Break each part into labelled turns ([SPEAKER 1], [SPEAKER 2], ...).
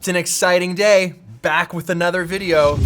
[SPEAKER 1] It's an exciting day, back with another video.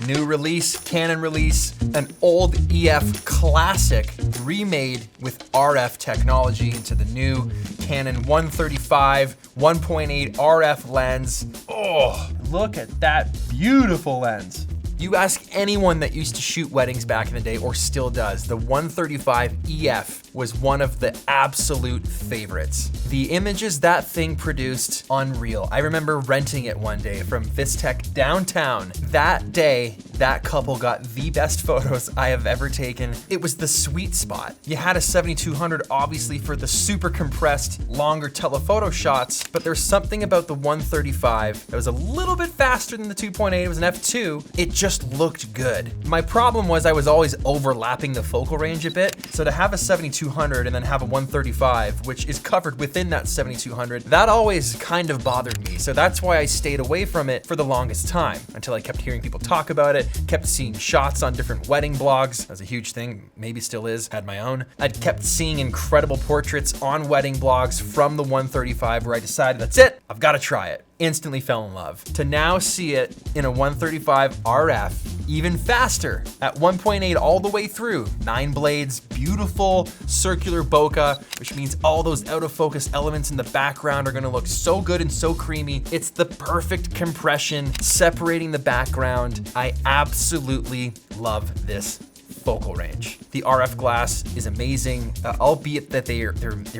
[SPEAKER 1] New release, Canon release, an old EF classic remade with RF technology into the new Canon 135 1.8 RF lens. Oh, look at that beautiful lens. You ask anyone that used to shoot weddings back in the day or still does, the 135 EF was one of the absolute favorites. The images that thing produced, unreal. I remember renting it one day from Vistec downtown. That day, that couple got the best photos I have ever taken. It was the sweet spot. You had a 7200 obviously for the super compressed, longer telephoto shots, but there's something about the 135 that was a little bit faster than the 2.8. It was an f2. It just looked good. My problem was I was always overlapping the focal range a bit. So to have a 7200 and then have a 135, which is covered within that 7200, that always kind of bothered me. So that's why I stayed away from it for the longest time until I kept hearing people talk about it, kept seeing shots on different wedding blogs. That was a huge thing, maybe still is, had my own. I'd kept seeing incredible portraits on wedding blogs from the 135 where I decided, that's it, I've got to try it. Instantly fell in love. To now see it in a 135 RF, even faster, at 1.8 all the way through, 9 blades, beautiful circular bokeh, which means all those out of focus elements in the background are gonna look so good and so creamy. It's the perfect compression, separating the background. I absolutely love this focal range. The RF glass is amazing, albeit that they're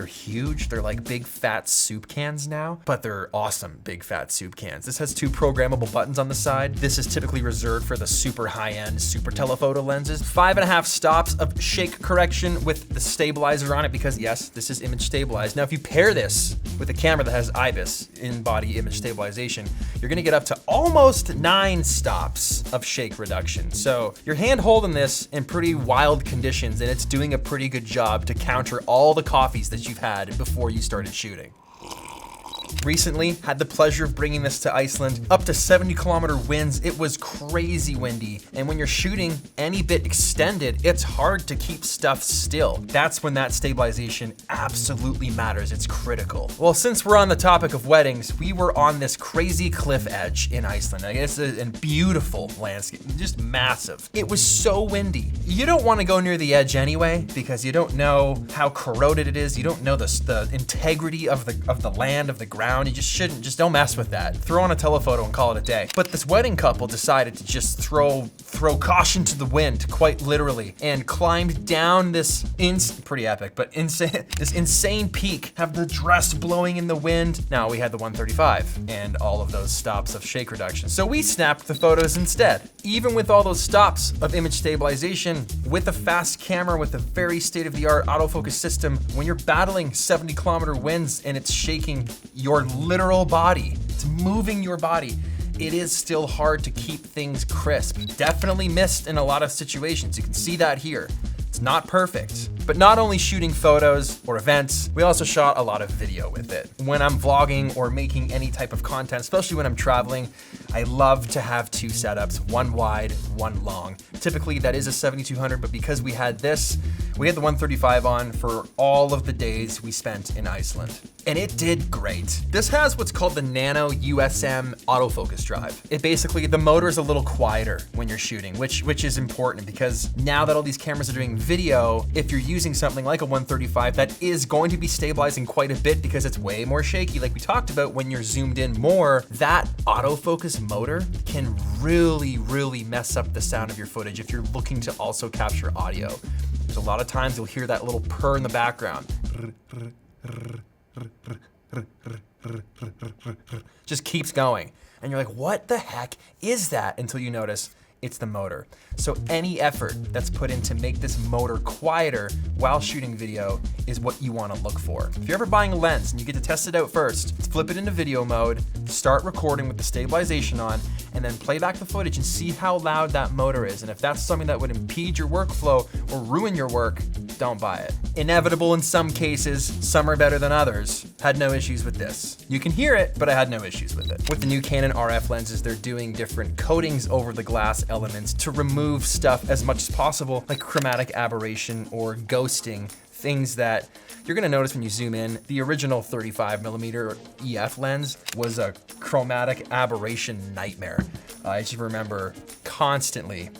[SPEAKER 1] huge. They're like big fat soup cans now, but they're awesome big fat soup cans. This has 2 programmable buttons on the side. This is typically reserved for the super high-end super telephoto lenses. 5.5 stops of shake correction with the stabilizer on it because yes, this is image stabilized. Now if you pair this with a camera that has IBIS, in-body image stabilization, you're gonna get up to almost 9 stops of shake reduction. So you're hand holding this in pretty wild conditions and it's doing a pretty good job to counter all the coffees that you've had before you started shooting. Recently, had the pleasure of bringing this to Iceland. Up to 70-kilometer winds, it was crazy windy. And when you're shooting any bit extended, it's hard to keep stuff still. That's when that stabilization absolutely matters, it's critical. Well, since we're on the topic of weddings, we were on this crazy cliff edge in Iceland. I guess a beautiful landscape, just massive. It was so windy. You don't wanna go near the edge anyway, because you don't know how corroded it is. You don't know the integrity of the land, of the ground. You just shouldn't, just don't mess with that. Throw on a telephoto and call it a day. But this wedding couple decided to just throw caution to the wind, quite literally, and climbed down this pretty epic, but this insane peak, have the dress blowing in the wind. Now we had the 135 and all of those stops of shake reduction. So we snapped the photos instead. Even with all those stops of image stabilization, with a fast camera, with a very state-of-the-art autofocus system, when you're battling 70-kilometer winds and it's shaking your literal body, it's moving your body, it is still hard to keep things crisp. Definitely missed in a lot of situations. You can see that here. It's not perfect. But not only shooting photos or events, we also shot a lot of video with it. When I'm vlogging or making any type of content, especially when I'm traveling, I love to have 2 setups, one wide, one long. Typically that is a 7200, but because we had this, we had the 135 on for all of the days we spent in Iceland. And it did great. This has what's called the Nano USM autofocus drive. It basically, the motor is a little quieter when you're shooting, which is important because now that all these cameras are doing video, if you're using something like a 135, that is going to be stabilizing quite a bit because it's way more shaky. Like we talked about, when you're zoomed in more, that autofocus motor can really, really mess up the sound of your footage if you're looking to also capture audio. There's a lot of times you'll hear that little purr in the background. Just keeps going. And you're like, what the heck is that? Until you notice it's the motor. So any effort that's put in to make this motor quieter while shooting video is what you wanna look for. If you're ever buying a lens and you get to test it out first, flip it into video mode, start recording with the stabilization on, and then play back the footage and see how loud that motor is. And if that's something that would impede your workflow or ruin your work, don't buy it. Inevitable in some cases, some are better than others. Had no issues with this. You can hear it, but I had no issues with it. With the new Canon RF lenses, they're doing different coatings over the glass elements to remove stuff as much as possible, like chromatic aberration or ghosting, things that you're gonna notice when you zoom in. The original 35mm EF lens was a chromatic aberration nightmare. I just remember constantly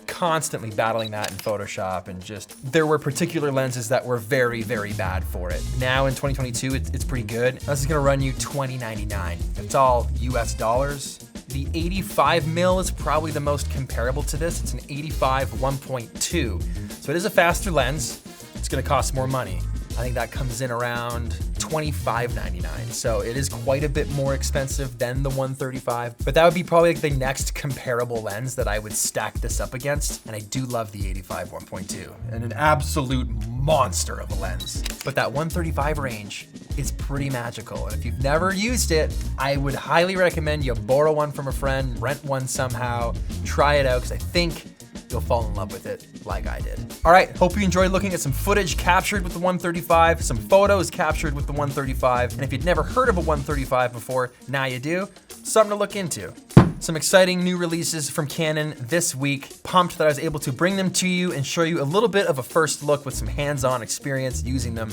[SPEAKER 1] battling that in Photoshop, and just, there were particular lenses that were very, very bad for it. Now in 2022, it's pretty good. This is gonna run you $20.99. It's all US dollars. The 85mm is probably the most comparable to this. It's an 85 1.2. So it is a faster lens. It's gonna cost more money. I think that comes in around $25.99. So it is quite a bit more expensive than the 135, but that would be probably like the next comparable lens that I would stack this up against. And I do love the 85 1.2 and an absolute monster of a lens. But that 135 range is pretty magical. And if you've never used it, I would highly recommend you borrow one from a friend, rent one somehow, try it out, because I think you'll fall in love with it like I did. All right, hope you enjoyed looking at some footage captured with the 135, some photos captured with the 135, and if you'd never heard of a 135 before, now you do. Something to look into. Some exciting new releases from Canon this week. Pumped that I was able to bring them to you and show you a little bit of a first look with some hands-on experience using them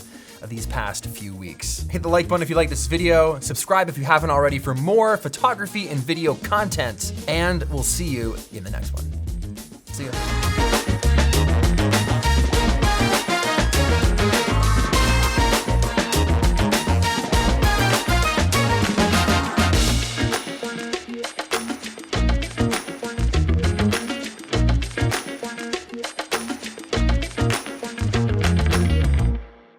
[SPEAKER 1] these past few weeks. Hit the like button if you like this video, subscribe if you haven't already for more photography and video content, and we'll see you in the next one. See ya.